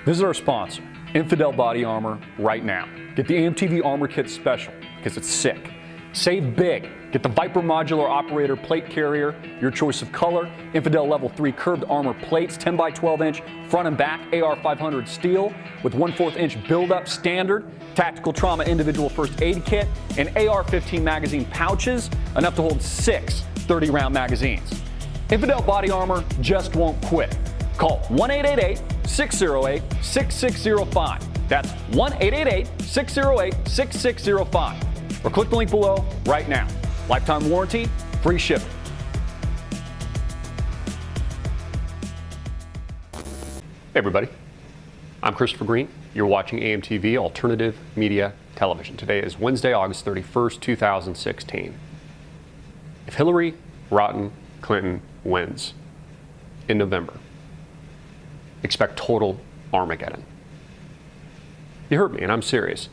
Visit our sponsor, Infidel Body Armor, right now. Get the AMTV Armor Kit Special, because it's sick. Save big. Get the Viper Modular Operator Plate Carrier, your choice of color, Infidel Level 3 curved armor plates, 10 by 12 inch, front and back AR 500 steel, with 1/4 inch build-up standard, tactical trauma individual first aid kit, and AR 15 magazine pouches, enough to hold 6 30-round magazines. Infidel Body Armor just won't quit. Call 1-888-608-6605. That's 1-888-608-6605. Or click the link below right now. Lifetime warranty, free shipping. Hey everybody, I'm Christopher Green. You're watching AMTV Alternative Media Television. Today is Wednesday, August 31st, 2016. If Hillary Rotten Clinton wins in November, expect total Armageddon. You heard me, and I'm serious.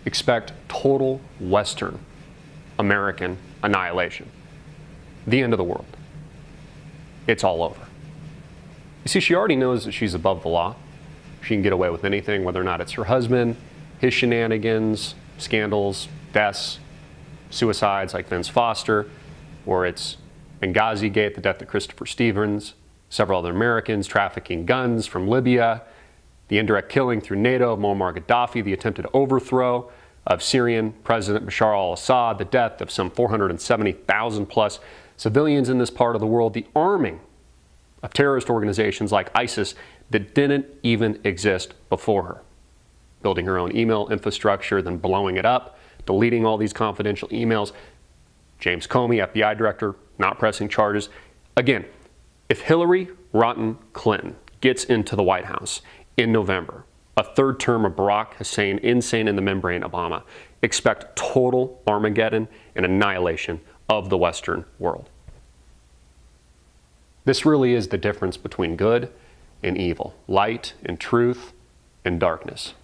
Expect total Western American annihilation. The end of the world. It's all over. You see, she already knows that she's above the law. She can get away with anything, whether or not it's her husband, his shenanigans, scandals, deaths, suicides like Vince Foster, or it's Benghazi Gate, the death of Christopher Stevens, several other Americans, trafficking guns from Libya, the indirect killing through NATO of Muammar Gaddafi, the attempted overthrow of Syrian President Bashar al-Assad, the death of some 470,000 plus civilians in this part of the world, the arming of terrorist organizations like ISIS that didn't even exist before her, building her own email infrastructure, then blowing it up, deleting all these confidential emails. James Comey, FBI director, not pressing charges. Again, if Hillary Rotten Clinton gets into the White House in November, a third term of Barack Hussein, insane in the membrane Obama, expect total Armageddon and annihilation of the Western world. This really is the difference between good and evil, light and truth and darkness.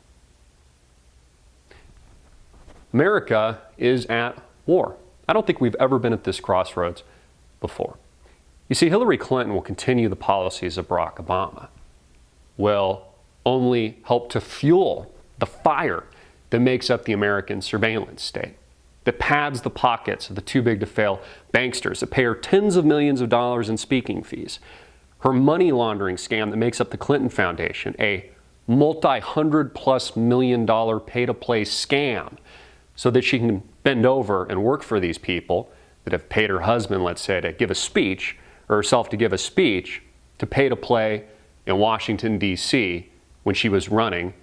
America is at war. I don't think we've ever been at this crossroads before. You see, Hillary Clinton will continue the policies of Barack Obama, will only help to fuel the fire that makes up the American surveillance state, that pads the pockets of the too-big-to-fail banksters that pay her tens of millions of dollars in speaking fees, her money laundering scam that makes up the Clinton Foundation, a multi-hundred-plus-million-dollar pay-to-play scam, so that she can bend over and work for these people that have paid her husband, let's say, to give a speech, or herself to give a speech, to pay to play in Washington, D.C., when she was running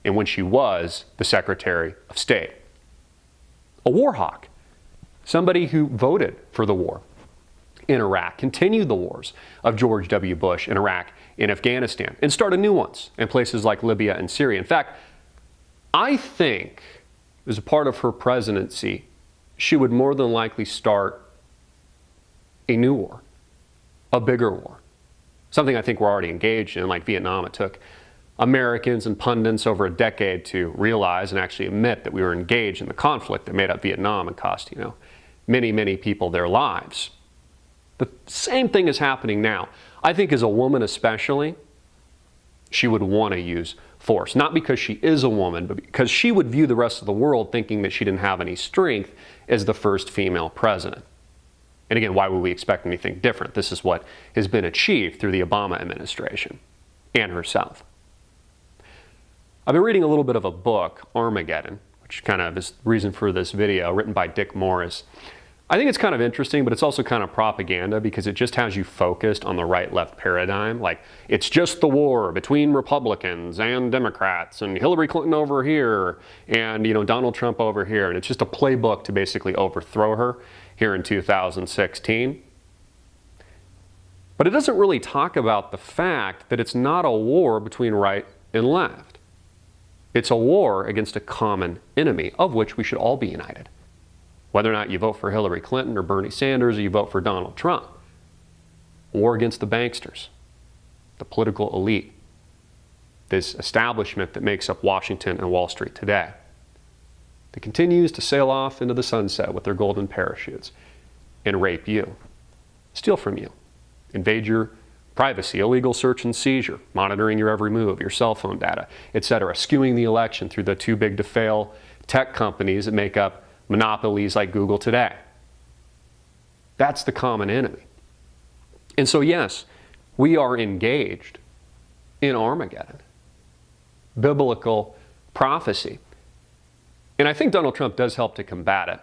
and when she was the Secretary of State. A war hawk, somebody who voted for the war in Iraq, continued the wars of George W. Bush in Iraq and Afghanistan, and started new ones in places like Libya and Syria. In fact, I think as a part of her presidency, she would more than likely start a new war, a bigger war. Something I think we're already engaged in, like Vietnam. It took Americans and pundits over a decade to realize and actually admit that we were engaged in the conflict that made up Vietnam and cost, many, many people their lives. The same thing is happening now. I think as a woman especially, she would want to use force. Not because she is a woman, but because she would view the rest of the world thinking that she didn't have any strength as the first female president. And again, why would we expect anything different? This is what has been achieved through the Obama administration and herself. I've been reading a little bit of a book, Armageddon, which kind of is the reason for this video, written by Dick Morris. I think it's kind of interesting, but it's also kind of propaganda because it just has you focused on the right-left paradigm. Like, it's just the war between Republicans and Democrats and Hillary Clinton over here and, Donald Trump over here. And it's just a playbook to basically overthrow her here in 2016. But it doesn't really talk about the fact that it's not a war between right and left. It's a war against a common enemy, of which we should all be united. Whether or not you vote for Hillary Clinton or Bernie Sanders or you vote for Donald Trump. A war against the banksters, the political elite, this establishment that makes up Washington and Wall Street today, that continues to sail off into the sunset with their golden parachutes and rape you, steal from you, invade your Privacy, illegal search and seizure, monitoring your every move, your cell phone data, etc. Skewing the election through the too big to fail tech companies that make up monopolies like Google today. That's the common enemy. And so yes, we are engaged in Armageddon, biblical prophecy. And I think Donald Trump does help to combat it.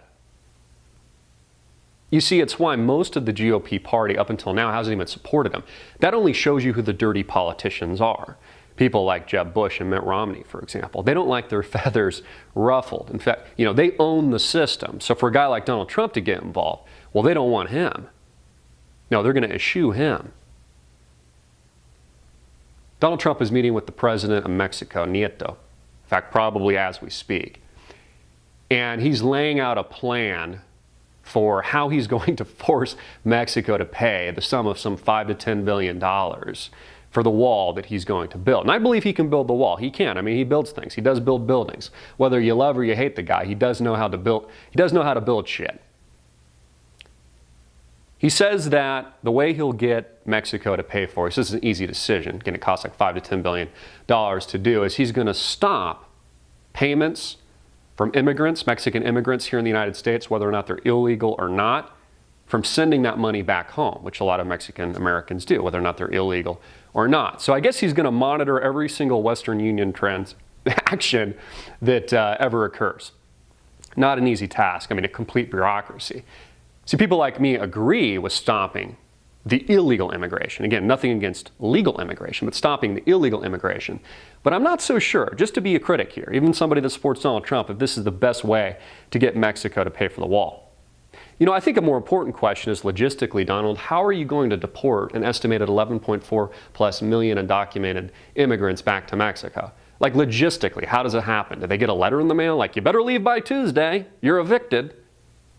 You see, it's why most of the GOP party up until now hasn't even supported him. That only shows you who the dirty politicians are. People like Jeb Bush and Mitt Romney, for example. They don't like their feathers ruffled. In fact, they own the system. So for a guy like Donald Trump to get involved, well, they don't want him. No, they're going to eschew him. Donald Trump is meeting with the president of Mexico, Nieto. In fact, probably as we speak. And he's laying out a plan for how he's going to force Mexico to pay the sum of some $5 to $10 billion for the wall that he's going to build. And I believe he can build the wall. He can. I mean, he builds things. He does build buildings. Whether you love or you hate the guy, he does know how to build. He does know how to build shit. He says that the way he'll get Mexico to pay for it, this is an easy decision, going to cost like $5 to $10 billion to do, is he's going to stop payments from immigrants, Mexican immigrants here in the United States, whether or not they're illegal or not, from sending that money back home, which a lot of Mexican Americans do, whether or not they're illegal or not. So I guess he's going to monitor every single Western Union transaction that ever occurs. Not an easy task. I mean, a complete bureaucracy. See, people like me agree with stopping the illegal immigration. Again, nothing against legal immigration, but stopping the illegal immigration. But I'm not so sure, just to be a critic here, even somebody that supports Donald Trump, if this is the best way to get Mexico to pay for the wall. I think a more important question is logistically, Donald, how are you going to deport an estimated 11.4 plus million undocumented immigrants back to Mexico? Like logistically, how does it happen? Do they get a letter in the mail like, you better leave by Tuesday, you're evicted?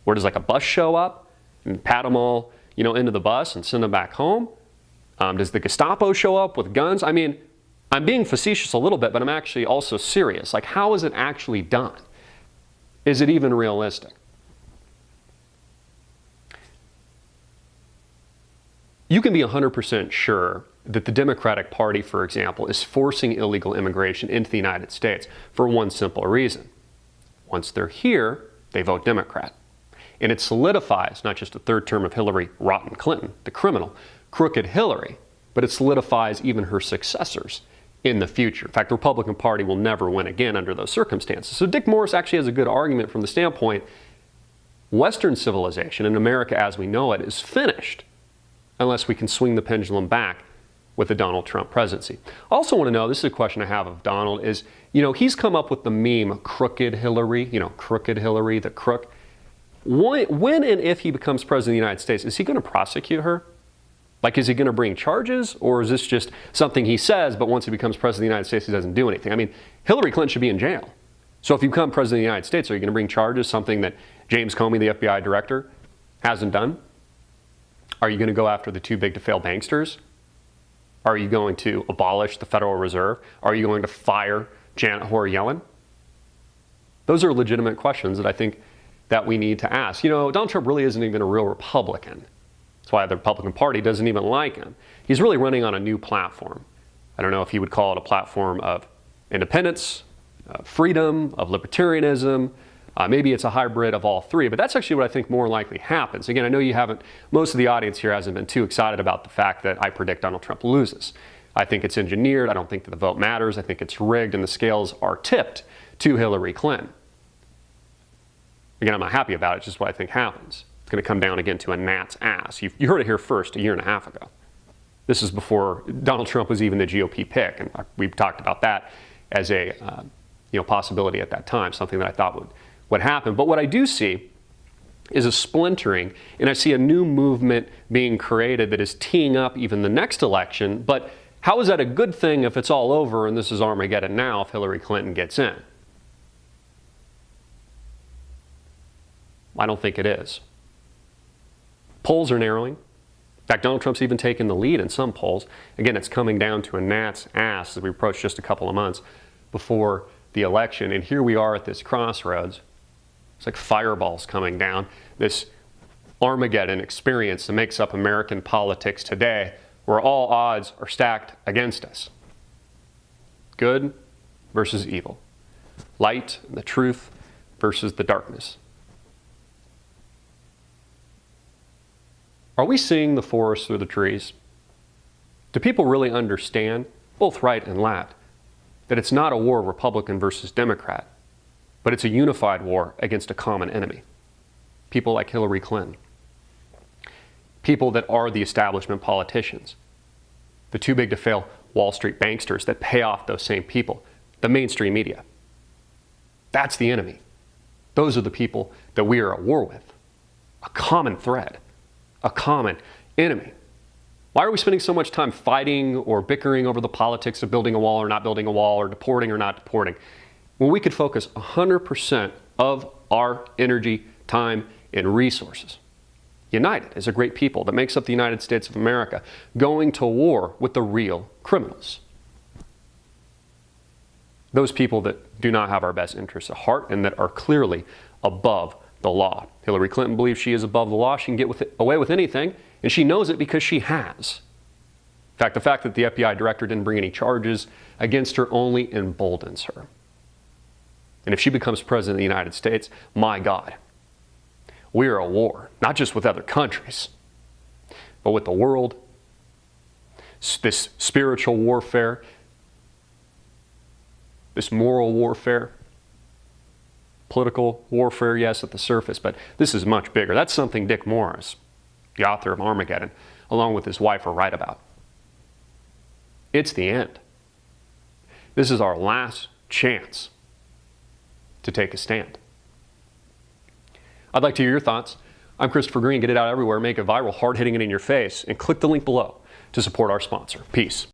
Or does like a bus show up and pat them all, into the bus and send them back home? Does the Gestapo show up with guns? I mean, I'm being facetious a little bit, but I'm actually also serious. Like, how is it actually done? Is it even realistic? You can be 100% sure that the Democratic Party, for example, is forcing illegal immigration into the United States for one simple reason. Once they're here, they vote Democrat. And it solidifies not just a third term of Hillary Rotten Clinton, the criminal, crooked Hillary, but it solidifies even her successors in the future. In fact, the Republican Party will never win again under those circumstances. So Dick Morris actually has a good argument from the standpoint Western civilization and America as we know it is finished unless we can swing the pendulum back with the Donald Trump presidency. I also want to know, this is a question I have of Donald, is, he's come up with the meme crooked Hillary, crooked Hillary, the crook. When and if he becomes president of the United States, is he going to prosecute her? Like, is he going to bring charges? Or is this just something he says, but once he becomes president of the United States, he doesn't do anything? I mean, Hillary Clinton should be in jail. So if you become president of the United States, are you going to bring charges, something that James Comey, the FBI director, hasn't done? Are you going to go after the too big to fail banksters? Are you going to abolish the Federal Reserve? Are you going to fire Janet Hoyer-Yellen? Those are legitimate questions that I think that we need to ask. Donald Trump really isn't even a real Republican. That's why the Republican Party doesn't even like him. He's really running on a new platform. I don't know if he would call it a platform of independence, of freedom, of libertarianism. Maybe it's a hybrid of all three, but that's actually what I think more likely happens. Again, I know most of the audience here hasn't been too excited about the fact that I predict Donald Trump loses. I think it's engineered. I don't think that the vote matters. I think it's rigged and the scales are tipped to Hillary Clinton. Again, I'm not happy about it. It's just what I think happens. It's going to come down again to a gnat's ass. You heard it here first a year and a half ago. This is before Donald Trump was even the GOP pick, and we've talked about that as a possibility at that time, something that I thought would happen. But what I do see is a splintering, and I see a new movement being created that is teeing up even the next election. But how is that a good thing if it's all over and this is Armageddon now if Hillary Clinton gets in? I don't think it is. Polls are narrowing. In fact, Donald Trump's even taken the lead in some polls. Again, it's coming down to a gnat's ass as we approach just a couple of months before the election. And here we are at this crossroads. It's like fireballs coming down. This Armageddon experience that makes up American politics today where all odds are stacked against us. Good versus evil. Light and the truth versus the darkness. Are we seeing the forest through the trees? Do people really understand, both right and left, that it's not a war of Republican versus Democrat, but it's a unified war against a common enemy? People like Hillary Clinton. People that are the establishment politicians. The too big to fail Wall Street banksters that pay off those same people. The mainstream media. That's the enemy. Those are the people that we are at war with. A common thread. A common enemy. Why are we spending so much time fighting or bickering over the politics of building a wall or not building a wall or deporting or not deporting, when we could focus 100% of our energy, time, and resources, united as a great people that makes up the United States of America, going to war with the real criminals? Those people that do not have our best interests at heart and that are clearly above the law. Hillary Clinton believes she is above the law. She can get away with anything, and she knows it because she has. In fact, the fact that the FBI director didn't bring any charges against her only emboldens her. And if she becomes president of the United States, my God, we are at war, not just with other countries, but with the world. This spiritual warfare, this moral warfare, political warfare, yes, at the surface, but this is much bigger. That's something Dick Morris, the author of Armageddon, along with his wife, are right about. It's the end. This is our last chance to take a stand. I'd like to hear your thoughts. I'm Christopher Green. Get it out everywhere. Make it viral. Hard hitting it in your face. And click the link below to support our sponsor. Peace.